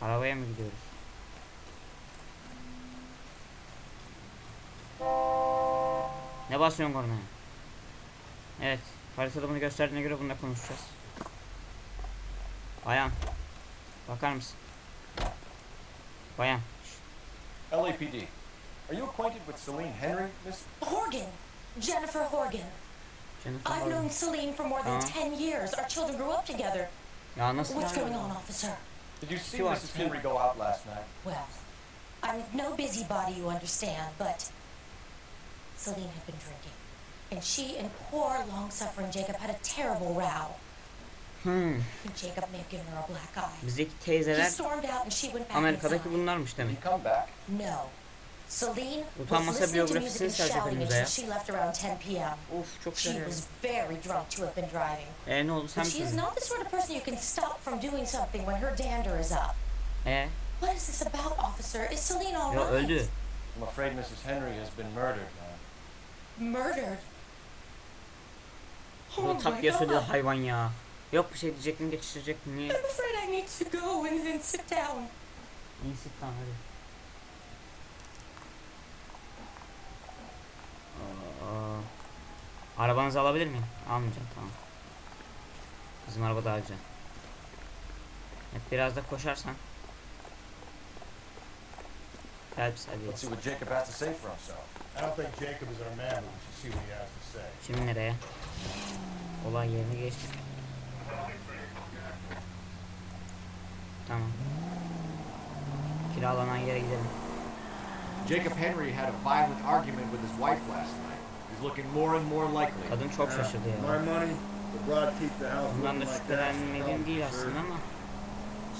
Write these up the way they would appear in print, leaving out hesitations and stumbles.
Arabaya mı gidiyoruz? Ne basıyorsun kornaya? Evet. Haritada bunu gösterdiğine göre bununla konuşacağız. Bayan. Bakar mısın? Bayan. LAPD. Are you acquainted with Celine Henry, Miss? Horgan. Jennifer Horgan. I've known Celine for more than 10 years. Our children grew up together. Ya nasıl? What's going on, officer? Did you see Mrs. Henry go out last night? Well, I'm no busybody, you understand, but Celine had been drinking. And she and poor, long-suffering Jacob had a terrible row. I think Jacob may have given her a black eye. Bizdeki He teyzeler stormed out and she went back Amerika'daki inside. bunlarmış Did he demek. come back? No. Celine was Utanmasa listening to biyografisi music and serecek shouting önümüze ya. until she left around 10 p.m. Of çok She güzel. was very drunk to have been driving. Ne oldu sen But mi she is söyledin? not the sort of person you can stop from doing something when her dander is up. What is this about, officer? Is Celine all Ya right? öldü. I'm afraid Mrs. Henry has been murdered, ma'am. Murdered? Bu tak diye söyledi hayvan ya. Yok bir şey diyecektim, geçiştirecektim. Niye? I'm afraid I need to go and sit down. İyi sit tamam hadi. Arabanızı alabilir miyim? Almayacağım, tamam. Bizim araba daha güzel. Evet, biraz da koşarsan. Phelps hadi. Let's see what Jacob has to say for himself. I don't think Jacob is our man, but we should see what he has to say. Şimdi nereye? Olay yerine geçtik. Tamam. Kiralanan yere gidelim. Jacob Henry had a violent argument with his wife last night. He's looking more and more likely. Kadın çok şaşırdı ya. My money, the broad keep the house Bundan da looking like that. şüphelenmediğim değil aslında ama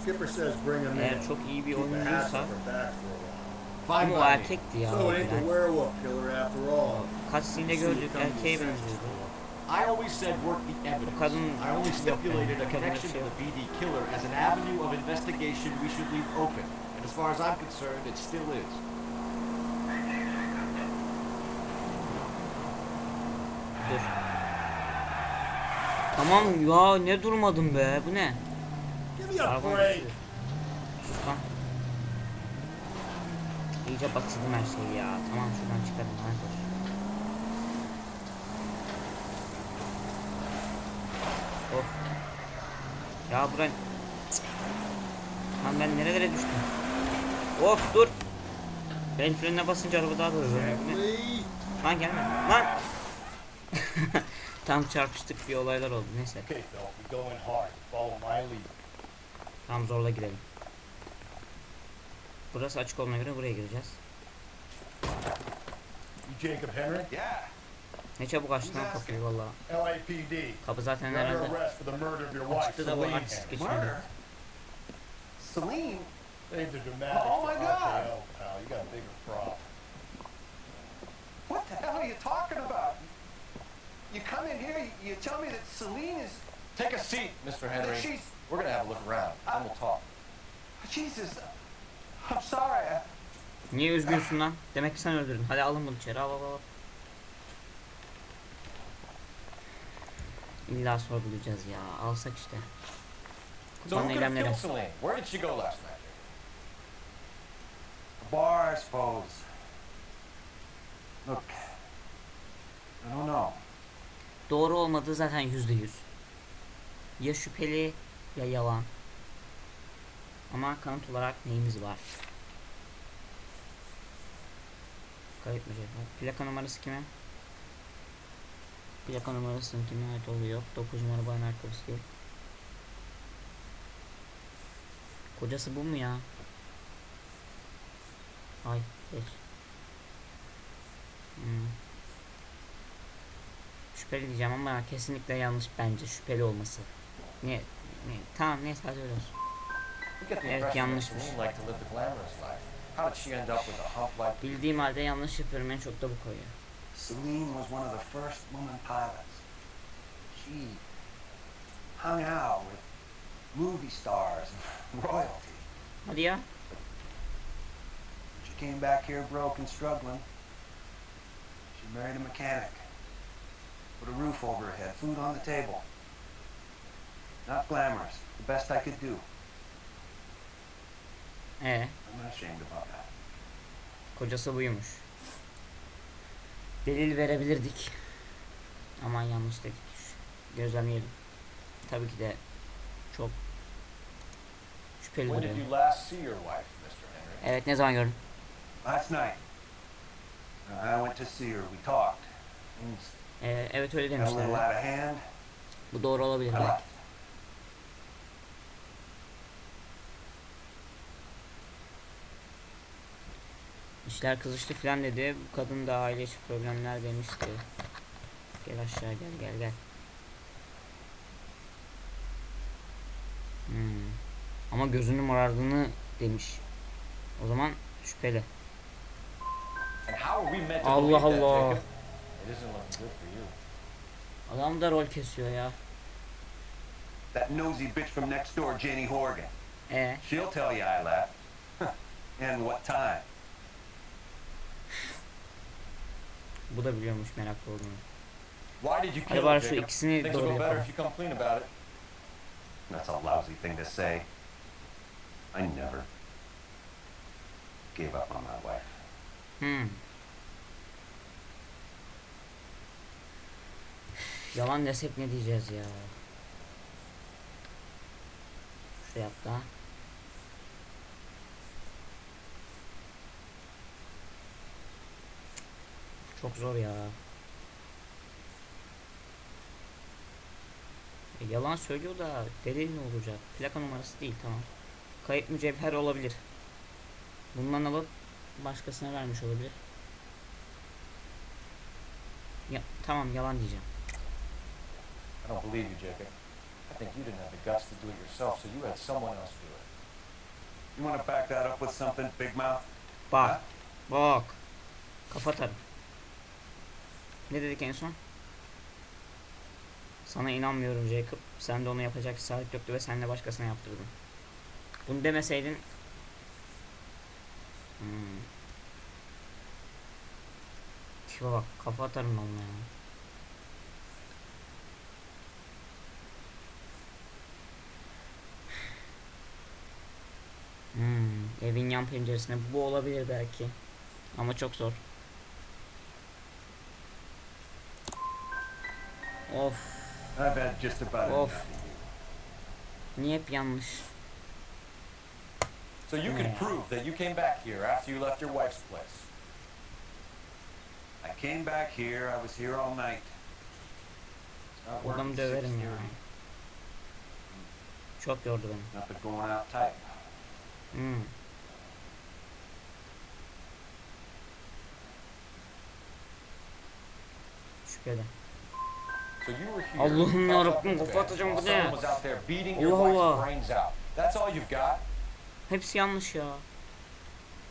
Skipper says bring him eğer in. çok iyi bir Keep the hassle oyuncuysa. for back for a while. Fine Ama o by me. erkekti ya. So it ain't the harbiden. werewolf killer after all. Cutscene'de gördük, erkeğe benziyordu. I always said work the evidence. kadın I only yok stipulated yani. a Kadın connection şey to yok. the BD killer as an avenue of investigation we should leave open. And as far as I'm concerned, it still is. Dur. Tamam ya, ne durmadım be, bu ne? Give me a Araba break. geçiyor. Sus lan. İyice batırdım her şeyi ya. Tamam şuradan çıkalım. Lanet olsun. Of. Ya buran. Lan ben nerelere düştüm? Of dur. Ben frenine basınca araba daha da hızlı. Lan gelme. Lan. Tam çarpıştık, bir olaylar oldu. Neyse. Okay, Phil, we go in hard. Follow my lead. Tam zorla gidelim. Burası açık olmaya göre buraya gireceğiz. You Jacob Henry? Yeah. Ne çabuk açtın lan kapıyı valla. LAPD. Kapı zaten You're under herhalde arrest for the murder of your wife, açıktı da bu Celine artistik Henry. geçmedi. Celine? Save the dramatics Oh my for God. RKO, pal. You got a bigger problem. What the hell are you talking about? You come in here, you tell me that Celine is... Take a seat, Mr. Henry. That she's... We're gonna have a look around, and we'll talk. Jesus, I'm sorry. Niye üzgünsün lan? Demek ki sen öldürdün. Hadi alın bunu içeri, al al al. İlla sorgulayacağız ya. Alsak işte. So Kurban who could have eylemleri. killed Celine? Where did she go last night? Bar, I suppose. Look, I don't know. Doğru olmadığı zaten %100. Ya şüpheli ya yalan. Ama kanıt olarak neyimiz var? Kayıt mı cevap? Plaka numarası kime? Plaka numarasının kime ait oluyor? 9 numara bayan arkadaşı değil. Kocası bu mu ya? Ay geç. Şüpheli diyeceğim ama kesinlikle yanlış bence, şüpheli olması. Ne? Tamam neyse hadi öyle olsun. We get the Evet, impression that yanlışmış. Celine liked to live the glamorous life. How did she end up with a hump like... Bildiğim halde yanlış yapıyorum, en çok da bu koyuyor. Celine was one of the first woman pilots. She hung out with movie stars and royalty. Hadi ya. She came back here broke and struggling. She married a mechanic. Put a roof over her head, food on the table. Not glamorous, the best I could do. I'm not ashamed about that. Kocası buymuş. Delil verebilirdik. Aman yanlış dedik. Gözlemleyelim. Tabii ki de çok şüpheli When did duruyor. you last see your wife, Mr. Henry? Evet, ne zaman gördün? Last night, I went to see her. We talked. Things Evet, öyle got a little demişler. out of hand. Bu doğru olabilir I belki. left. İşler kızıştı filan dedi. Bu kadın da aile içi problemler demişti. Gel aşağı, gel. Ama gözünün morardığını demiş. O zaman şüpheli. And how are we meant to Allah believe that, Allah. Jacob? It isn't looking good for you. Adam da rol kesiyor ya. That nosy bitch from next door, Janie Horgan. E She'll tell you I left. And what time. bu da biliyormuş meraklı olduğunu. Why did you kill Hadi bari her, şu Jacob? ikisini Things will doğru go better yapalım. if you come clean about it. That's a lousy thing to say. I never gave up on my wife. Yalan desek ne diyeceğiz ya? Şu yaptı ha. Çok zor ya. Yalan söylüyor da delil ne olacak? Plaka numarası değil, tamam. Kayıp mücevher olabilir. Bundan alıp başkasına vermiş olabilir. Ya tamam, yalan diyeceğim. I don't believe you, Jacob. I think you didn't have the guts to do it yourself, so you had someone else do it. You want to back that up with something, Big Mouth? Bak. Bak. Kafa atarım. Ne dedik en son? Sana inanmıyorum Jacob. Sen de onu yapacak cesaret yoktu ve sen de başkasına yaptırdın. Bunu demeseydin... Tipe bak, kafa atarım onunla ya. Evin yan penceresinde bu olabilir belki. Ama çok zor. Of. I've had just about Of. enough. Niye hep yanlış? So you can prove that you came back here after you left your wife's place. I came back here. I was here all night. It's not Adamı working döverim ya. 6:30. Çok yordu beni. Not the going out type. Şüpheli. So you were here. Allah'ım propped yarabbim, up in kafa bed atacağım while bu ne? someone was out there beating your Allah wife's Allah. brains out. That's all you've got? Hepsi yanlış ya.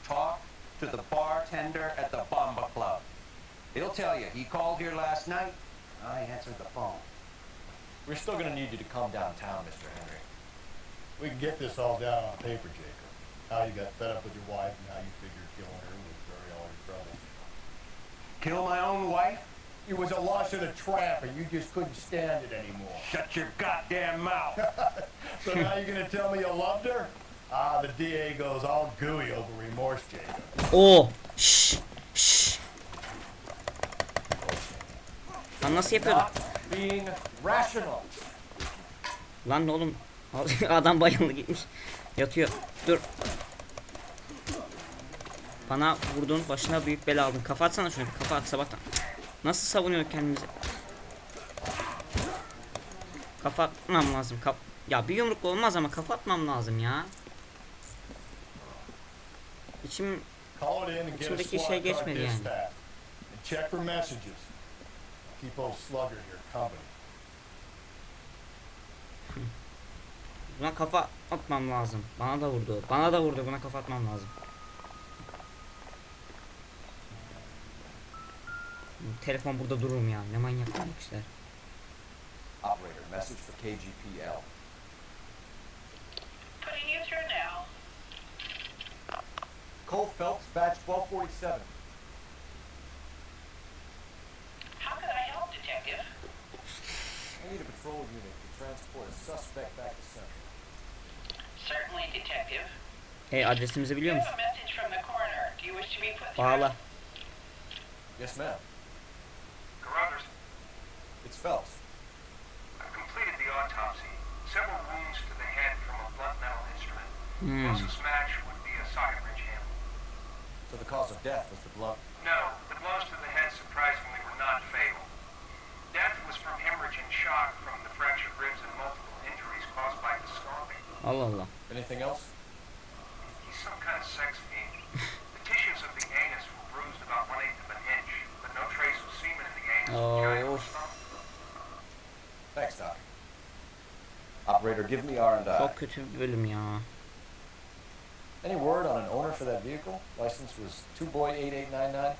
Talk to the bartender at the Bomba Club. He'll tell you he called here last night. I answered the phone. We're still gonna need you to come downtown, Mr. Henry. We can get this all down on paper, Jacob. How you got fed up with your wife and how you figured killing her would bury all your troubles. Kill my own wife? You was a lush and a tramp and you just couldn't stand it anymore. Shut your goddamn mouth. So now you're gonna tell me you loved her? Ah, the DA goes all gooey over remorse, Jacob. Oo. Şşş. Şşş. Lan nasıl yapıyordun? Not being rational. Lan oğlum. Adam bayıldı gitmiş. Yatıyor. Dur. Bana vurdun, başına büyük bela aldın. Kafa atsana şuna, bir kafa at sabahtan. Nasıl savunuyor kendimizi? Kafa atmam lazım. Ya bir yumrukla olmaz ama kafa atmam lazım ya. İçim Call it in and get a İçimdeki SWAT şey car geçmedi yani. dispatch. And check for messages. Keep old Slugger in your company. buna kafa atmam lazım. Bana da vurdu. Bana da vurdu. Buna kafa atmam lazım. Telefon burada durur mu ya? Ne manyak işler. Operator, message for KGPL. Putting you through now. Cole Phelps, badge 1247. How can I help, Detective? I need a patrol unit to transport a suspect back to Central. Certainly, Detective. Adresimizi biliyor You have musun? a message from the coroner. Do you wish to be put through? Bağla. Yes, ma'am. Carruthers, It's Phelps. I've completed the autopsy. Several wounds to the head from a blunt metal instrument. Hmm. Closest match would be a socket wrench handle. So the cause of death was the blunt. No, the blows to the head surprisingly were not fatal. Death was from hemorrhage and shock from the fractured ribs and multiple injuries caused by the stomping. Allah Allah. Anything else? He's some kind of sex fiend. The tissues of the anus were bruised about 1/8 of an inch, but no trace of semen in the anus, vagina, or Of. stomach. Thanks, Doc. Operator, give me R&I. Çok kötü bir bölüm ya. Any word on an owner for that vehicle? License was 2boy8899.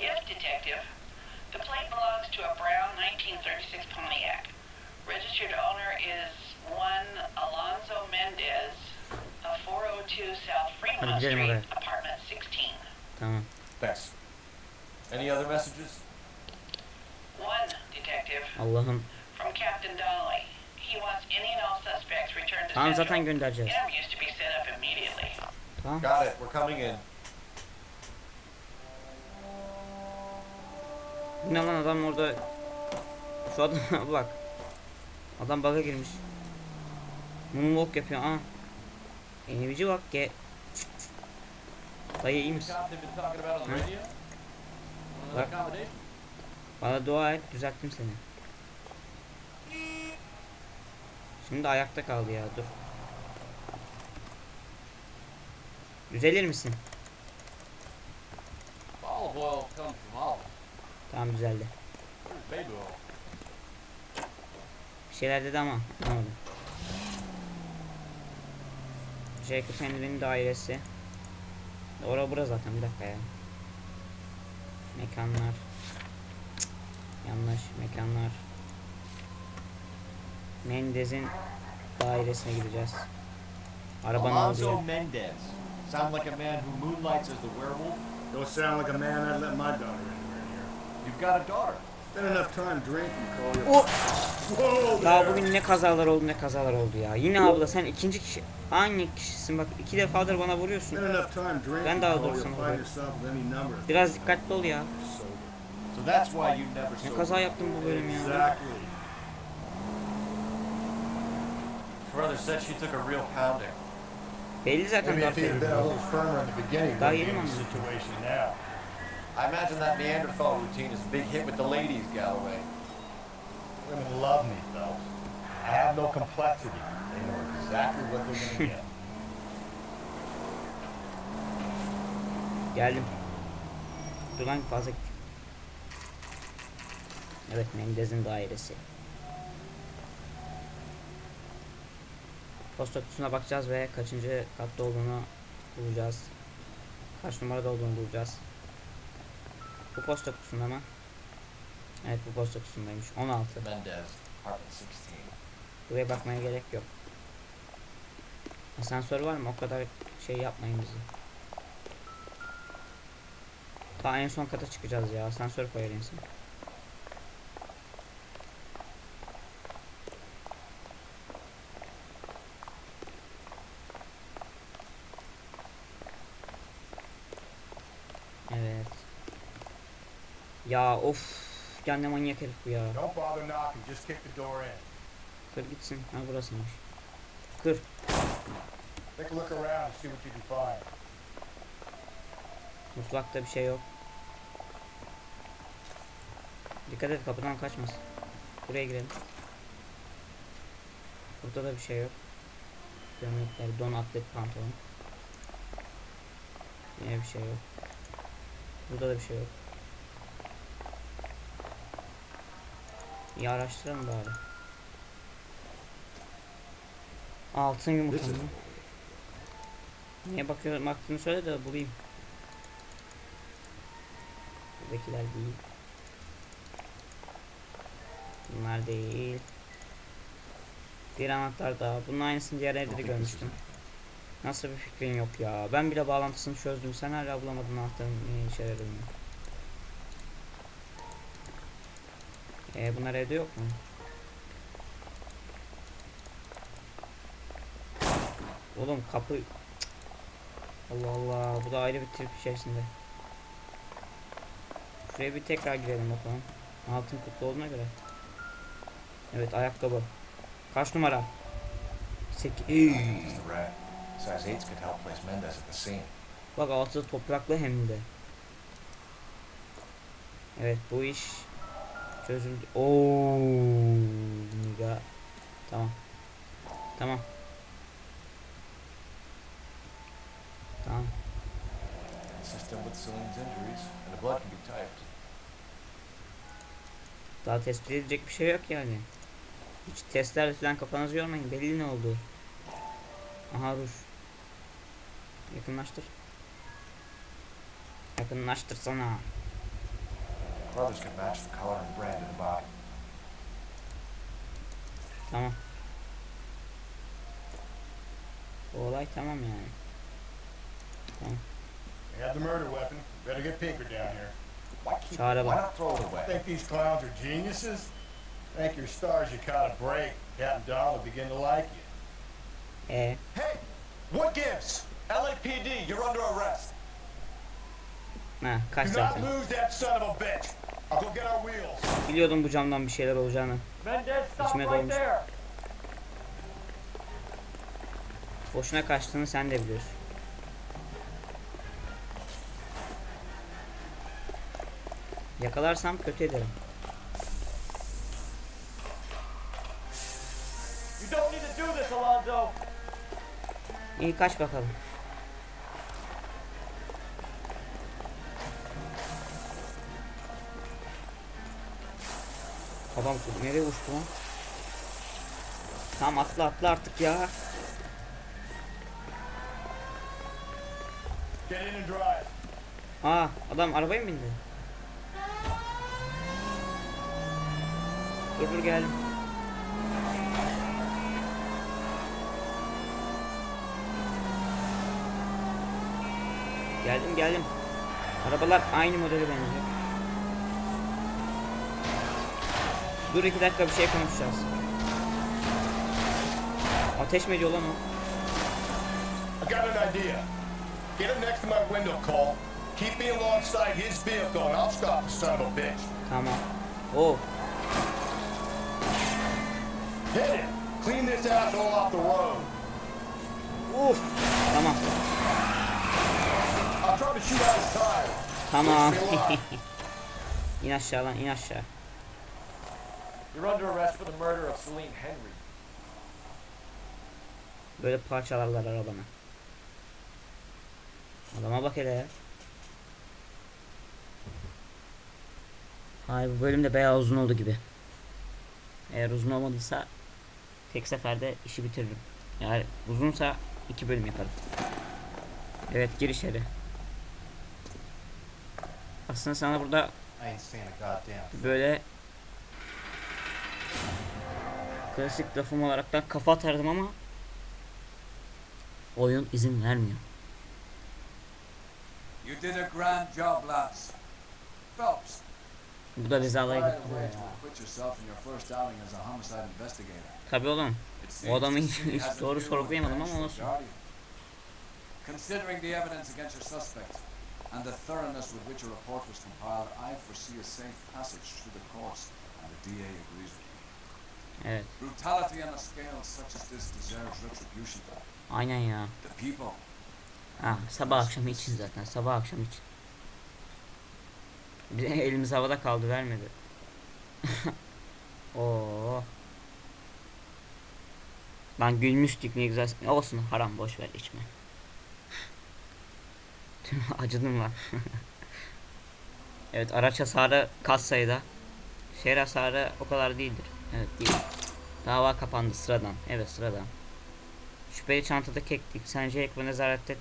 Yes, detective. The plate belongs to a brown 1936 Pontiac. Registered owner is one Alonzo Mendez of 402 South Hadi Fremont gidelim Street, oraya. apartment 16. Tamam. Thanks. Any other messages? One, detective, Allah'ım. from Captain Donnelly. He wants any and all suspects returned to Tamam Central. zaten göndereceğiz. Interviews to be set up immediately. Tamam. Got it. We're coming in. Ne lan adam orada. Şu adama bak. Adam bug'a girmiş. Moonwalk yapıyor. Aa. Enevici bak ge. Dayı iyi misin? Hı? Bak. Bana dua et, düzelttim seni. Şimdi ayakta kaldı ya, dur. Düzelir misin? Olive oil comes from olive. Tamam, düzeldi. Baby oil. Bir şeyler dedi ama anlamadım. Jacob Henry'nin dairesi. Bura zaten, bir dakika ya. Mekanlar. Yanlış mekanlar. Mendez'in dairesine gideceğiz. Arabanın Alonzo olduğu. Mendez. Sound like a man who moonlights as the werewolf? Don't sound like a man I'd let my daughter anywhere near. You've got a daughter. Spend enough time drinking, call you. Oh! Whoa Daha there. bugün ne kazalar oldu, ne kazalar oldu ya. Yine abla sen ikinci kişi. Hangi kişisin bak, 2 defadır bana vuruyorsun. Spend enough time drinking, Ben daha call doğrusu you. sana Find vuruyorum. yourself with any number of Biraz dikkatli ol ya. sober. So that's why you never Ne sold. kaza yaptım bu bölüm ya. Exactly. Brother said she took a real pounding. Belli zaten Maybe if he'd zaten. been a little firmer in the beginning, Daha we'd be yeni mi in this anladın? situation now. I imagine that Neanderthal routine is a big hit with the ladies, Galloway. Women love me, Phelps. I have no complexity. They know exactly what they're gonna get. Geldim. Dur lan, fazla gittik. Evet, Mendez'in dairesi. Posta kutusuna bakacağız ve kaçıncı katta olduğunu bulacağız. Kaç numarada olduğunu bulacağız. Bu posta kutusunda mı? Evet, bu posta kutusundaymış. 16. Mendez, apartment 16. Buraya bakmaya gerek yok. Asansör var mı? O kadar şey yapmayın bizi. Daha en son kata çıkacağız ya. Asansör koyar insan. Evet. Ya of. Ya ne manyak herif bu ya. Don't bother knocking, just kick the door in. Kır gitsin. Ha, burasıymış. Kır. Take a look around and see what you can find. Mutfakta bir şey yok. Dikkat et, kapıdan kaçmasın. Buraya girelim. Burada da bir şey yok. Gömlekler, don, atlet, pantolon. Yine bir şey yok. Burada da bir şey yok. İyi, araştıralım bari. Altın yumurta mı? Niye bakıyorum, baktığını söyle de bulayım. Buradakiler değil. Bunlar değil. Bir anahtar daha. Bunun aynısını diğer evde de görmüştüm. Nasıl bir fikrin yok ya. Ben bile bağlantısını çözdüm. Sen hala bulamadın anahtarın ne işe yaradığını. Bunlar evde yok mu? Oğlum kapı. Cık. Allah Allah, bu da ayrı bir trip içerisinde. Şuraya bir tekrar girelim bakalım. Altın kutlu olduğuna göre. Evet, ayakkabı. Kaç numara? 8. Just a rat. Size 8 could help place Mendez at the scene. Bak, altı topraklı hem de. Evet, bu iş çözüldü. Oo, niga. Tamam. Tamam. Tamam. Consistent with Celine's injuries, and the blood can be typed. Daha tespit edilecek bir şey yok yani. Hiç testlerle falan kafanızı yormayın. Belli ne oldu. Aha, ruj. Yakınlaştır. Yakınlaştırsana. Brothers can match the color and brand of the body. Tamam. Bu olay tamam yani. Tamam. We have the murder weapon. Better get Pinker down here. Why keep it? Çağrı Why bak. not throw it away? Think these clowns are geniuses? Thank your stars you caught a break. Captain Don will begin to like you. Hey, what gives? LAPD, you're under arrest. Ha, kaç Do not zaten. lose that son of a bitch. I'll go get our wheels. Biliyordum bu camdan bir şeyler olacağını. Mendez, stop İçime right dolmuş. there. Boşuna kaçtığını sen de biliyorsun. Yakalarsam kötü ederim. You don't need to do this, Alonzo. İyi, kaç bakalım. Adam nereye uçtu lan? Tamam, atla artık ya. Get in and drive. Aa, adam arabaya mı bindi? Dur geldim. Geldim. Arabalar aynı modele benziyor. Dur 2 dakika, bir şey konuşacağız. Ateş mi ediyor lan o? I got an idea. Get him next to my window, Cole. Keep me alongside his vehicle and I'll stop the son of a bitch. Tamam. Oo. Hit it. Clean this asshole off the road. Uf. Tamam. I'll try to shoot out his tire. Tamam. Wish me luck. İn aşağı lan, in aşağı. You're under arrest for the murder of Celine Henry. Böyle parçalarlar arabanı. Adama bak hele ya. Hayır, bu bölüm de bayağı uzun oldu gibi. Eğer uzun olmadıysa tek seferde işi bitiririm. Eğer uzunsa 2 bölüm yaparım. Evet, gir içeri. Aslında sana burada I ain't seen a goddamn. böyle klasik lafım olaraktan kafa atardım ama oyun izin vermiyor. You did a grand job, lads. Phelps, Bu da cezalaydı. right away to acquit yourself in your first outing as a homicide investigator. Tabii oğlum. It O adamı seems the city hiç has a doğru new sorgulayamadım ama potential olsun. guardian. Considering the evidence against your suspect and the thoroughness with which a report was compiled, I foresee a safe passage through the courts, and the DA agrees with me. Evet. Brutality on a scale such as this deserves retribution. Aynen ya. The people. Ha, sabah akşam için zaten. Sabah akşam için. Bize elimiz havada kaldı, vermedi. Oo. Lan gülmüştük, ne güzel. Olsun, haram, boş ver, içme. Acıdım lan. Evet, araç hasarı kat sayıda. Şehir hasarı o kadar değildir. Evet, değil. Dava kapandı, sıradan. Evet, sıradan. Şüpheli çantada keklik. Sence ek ve nezarette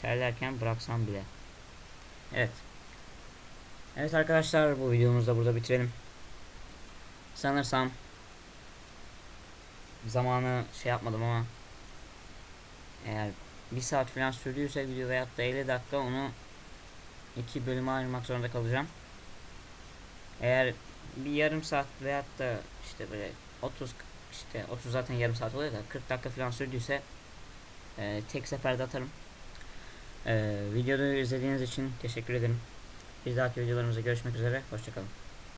terlerken bıraksam bile. Evet. Evet arkadaşlar, bu videomuzu da burada bitirelim. Sanırsam zamanı şey yapmadım ama eğer 1 saat falan sürdüyse video veyahut da 50 dakika, onu 2 bölüme ayırmak zorunda kalacağım. Eğer bir yarım saat veyahut da işte böyle 30 zaten yarım saat oluyor da 40 dakika falan sürdüyse tek seferde atarım. Videoyu izlediğiniz için teşekkür ederim. Bir dahaki videolarımızda görüşmek üzere. Hoşçakalın.